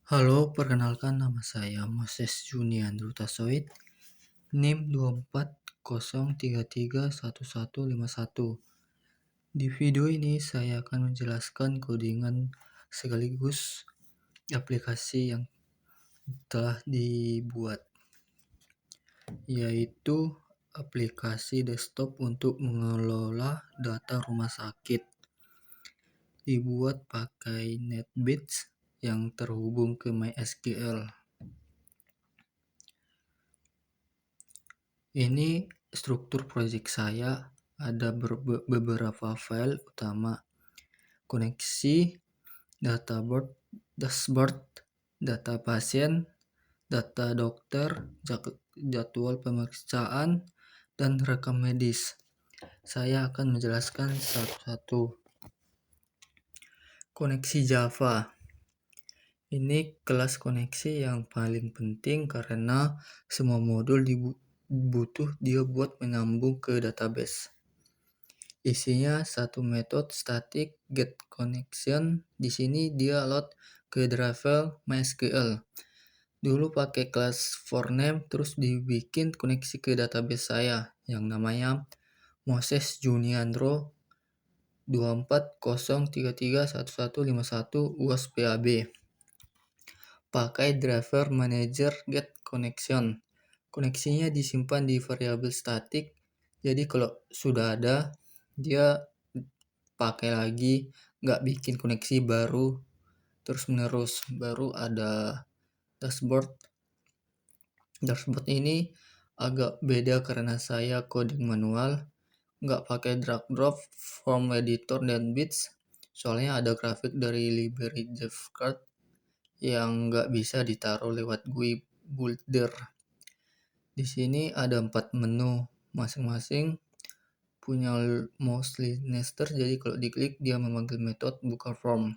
Halo, perkenalkan nama saya Moses Juniandro Tasoid, NIM 2403311151. Di video ini saya akan menjelaskan codingan sekaligus aplikasi yang telah dibuat, yaitu aplikasi desktop untuk mengelola data rumah sakit. Dibuat pakai NetBeans yang terhubung ke MySQL. Ini struktur project saya, ada beberapa file utama: koneksi, dashboard, data pasien, data dokter, jadwal pemeriksaan, dan rekam medis. Saya akan menjelaskan satu-satu. Koneksi Java. Ini kelas koneksi yang paling penting karena semua modul butuh dia buat menyambung ke database. Isinya satu metode static get connection. Di sini dia load ke driver MySQL. Dulu pakai kelas forName, terus dibikin koneksi ke database saya yang namanya Moses Juniandro 2403311151 UASPAB. Pakai driver manager get connection. Koneksinya disimpan di variabel static, jadi kalau sudah ada dia pakai lagi, nggak bikin koneksi baru terus menerus. Baru ada dashboard. Dashboard ini agak beda karena saya coding manual, nggak pakai drag drop from editor dan bits, soalnya ada grafik dari library JavaScript yang nggak bisa ditaruh lewat GUI builder. Di sini ada 4 menu, masing-masing punya mouse nester, jadi kalau diklik dia memanggil metode buka form.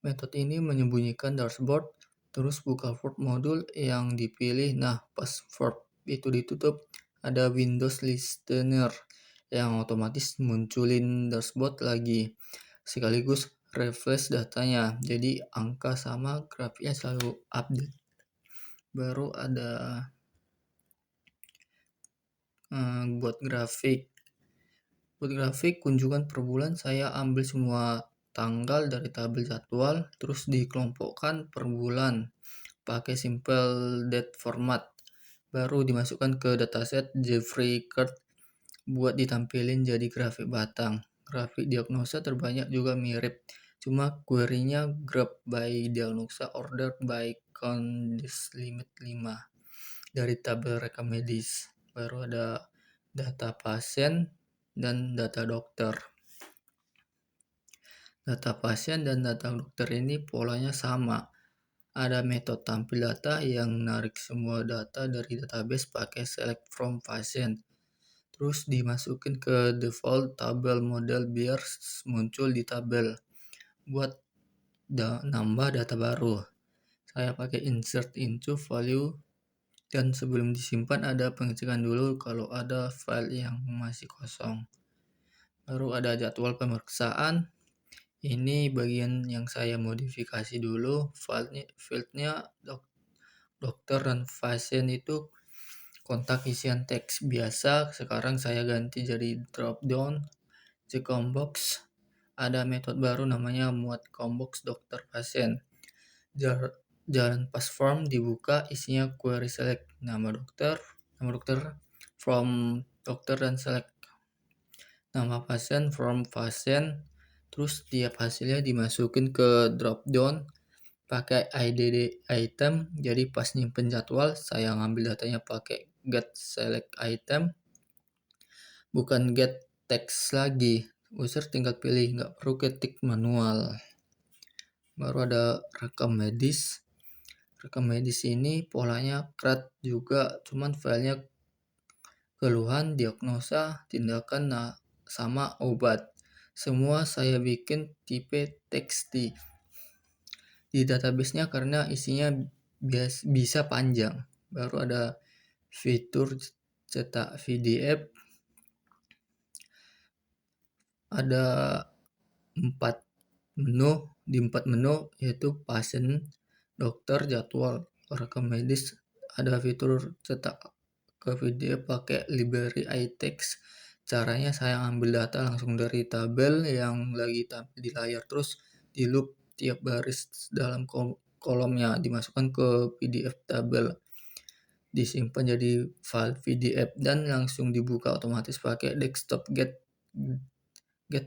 Metode ini menyembunyikan dashboard, terus buka form modul yang dipilih. Nah, pas form itu ditutup, ada Windows Listener yang otomatis munculin dashboard lagi, sekaligus refresh datanya, jadi angka sama grafiknya selalu update. Baru ada buat grafik. Buat grafik kunjungan per bulan, saya ambil semua tanggal dari tabel jadwal, terus dikelompokkan per bulan pakai simple date format. Baru dimasukkan ke dataset Jeffrey Card buat ditampilin jadi grafik batang. Grafik diagnosa terbanyak juga mirip, cuma query-nya grab by diagnosa order by count limit 5 dari tabel rekam medis. Baru ada data pasien dan data dokter. Data pasien dan data dokter ini polanya sama. Ada metode tampil data yang narik semua data dari database pakai select from pasien. Terus dimasukin ke default tabel model biar muncul di tabel. Buat nambah data baru, saya pakai insert into value, dan sebelum disimpan ada pengecekan dulu kalau ada file yang masih kosong. Baru ada jadwal pemeriksaan. Ini bagian yang saya modifikasi dulu. Fieldnya dokter dan pasien itu kontak isian teks biasa, sekarang saya ganti jadi drop down checkbox. Ada metode baru namanya muat combox dokter pasien. Jalan pas form dibuka, isinya query select nama dokter from dokter, dan select nama pasien from pasien. Terus tiap hasilnya dimasukin ke drop down pakai IDD item. Jadi pas nyimpen jadwal, saya ngambil datanya pakai get select item, bukan get text lagi. User tinggal pilih, nggak perlu ketik manual. Baru ada rekam medis. Rekam medis ini polanya CRUD juga, cuman filenya keluhan, diagnosa, tindakan, sama obat. Semua saya bikin tipe txt di database-nya karena isinya bisa panjang. Baru ada fitur cetak PDF. Ada 4 menu, di 4 menu yaitu pasien, dokter, jadwal, rekam medis. Ada fitur cetak ke video pakai library iText. Caranya saya ambil data langsung dari tabel yang lagi tampil di layar, terus di loop tiap baris dalam kolomnya, dimasukkan ke PDF tabel, disimpan jadi file PDF dan langsung dibuka otomatis pakai desktop get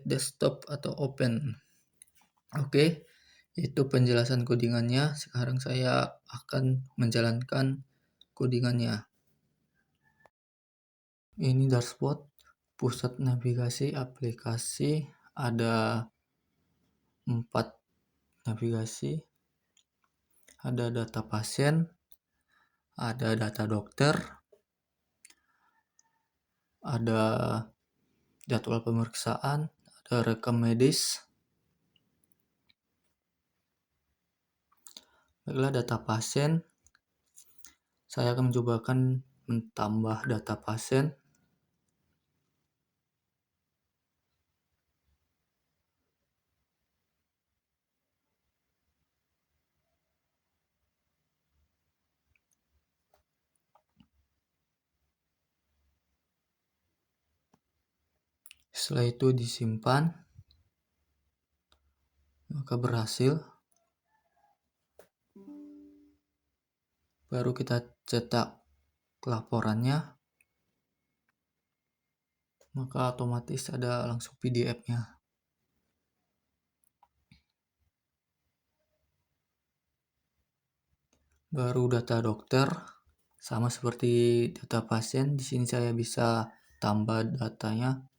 desktop atau open. Oke, itu penjelasan codingannya. Sekarang saya akan menjalankan codingannya. Ini dashboard, pusat navigasi aplikasi, ada 4 navigasi, ada data pasien, ada data dokter, ada jadwal pemeriksaan, ada rekam medis. Baiklah, data pasien. Saya akan mencobakan menambah data pasien. Setelah itu disimpan, maka berhasil. Baru kita cetak laporannya, maka otomatis ada langsung PDF-nya. Baru data dokter, sama seperti data pasien. Di sini saya bisa tambah datanya.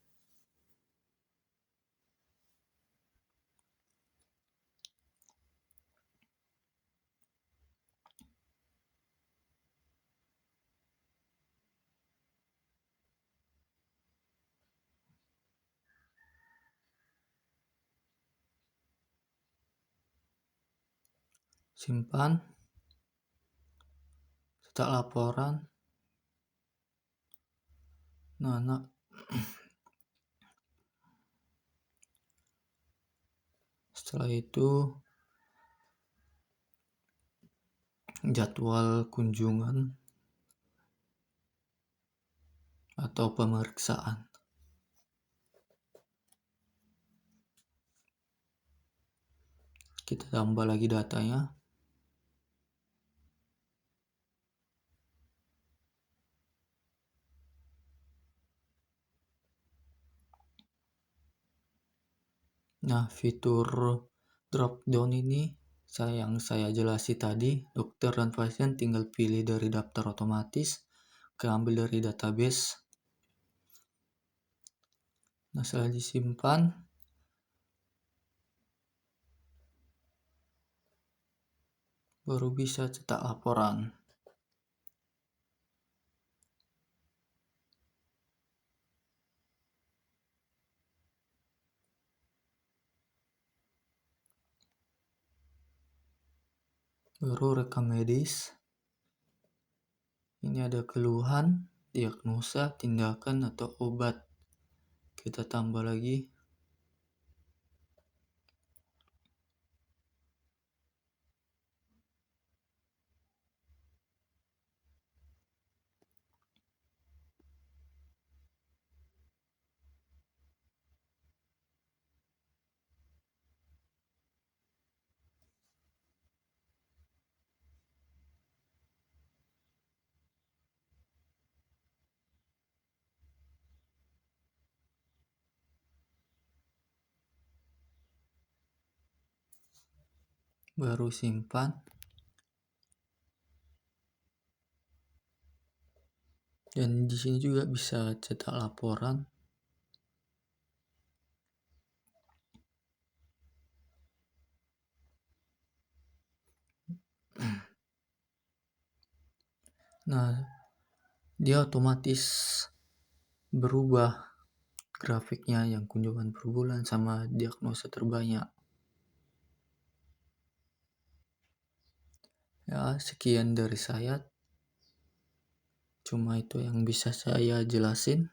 Simpan, cetak laporan. Nah, setelah itu jadwal kunjungan atau pemeriksaan. Kita tambah lagi datanya. Nah, fitur drop down ini yang saya jelasi tadi, dokter dan pasien tinggal pilih dari daftar otomatis, keambil dari database. Nah, setelah disimpan, baru bisa cetak laporan. Baru rekam medis. Ini ada keluhan, diagnosa, tindakan, atau obat. Kita tambah lagi. Baru simpan. Dan di sini juga bisa cetak laporan. Nah, dia otomatis berubah grafiknya, yang kunjungan per bulan sama diagnosa terbanyak. Ya, sekian dari saya. Cuma itu yang bisa saya jelasin.